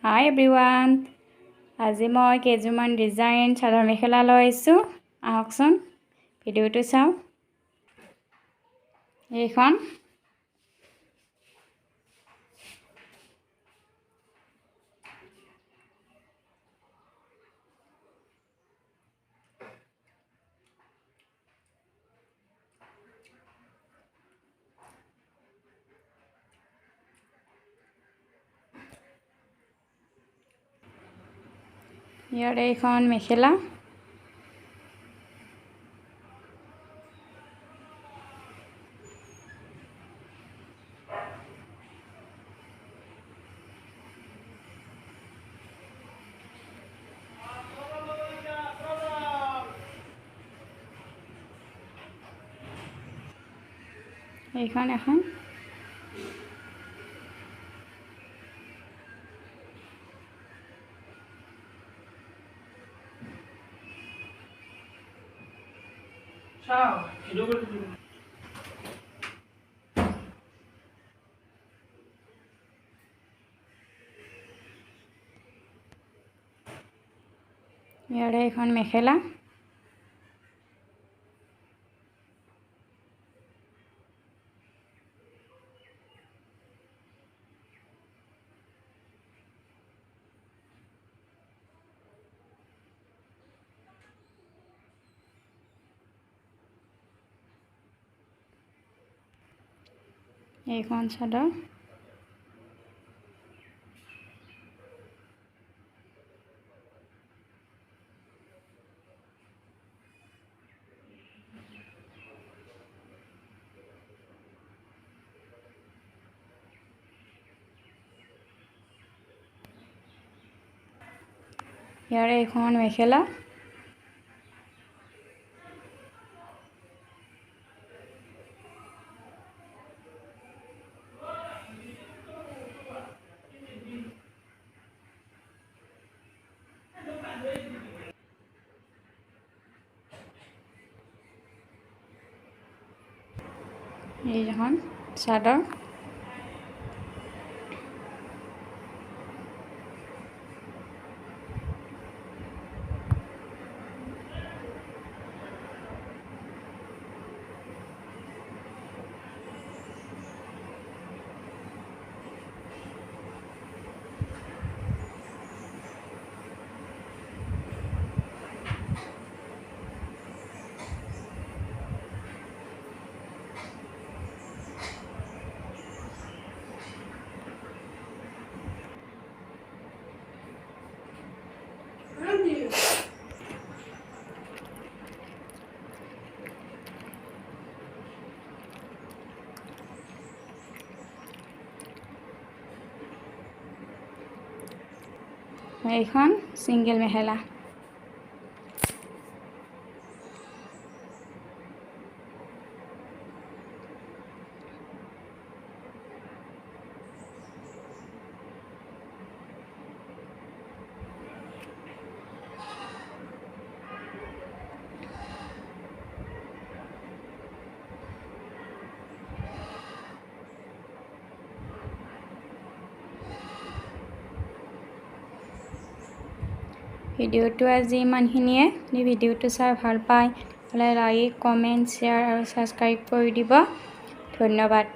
Hi everyone. আজি মই কেইযোৰমান design chador mekhela লৈ আহিছোঁ আহকচোন ভিডিঅ'টো চাওঁ এইখন ইয়াৰ এইখন মেখেলা এইখন এখন ইয়াৰ এইখন মেখেলা এইখন চাদৰ ইয়াৰ এইখন মেখেলা এইখন চাদৰ এইখন সিঙ্গেল মেখেলা ভিডিঅ'টো আজি ইমানখিনিয়ে ভিডিঅ'টো চাই ভাল পায় হ'লে লাইক কমেণ্ট শ্বেয়াৰ আৰু ছাবস্ক্ৰাইব কৰি দিব ধন্যবাদ।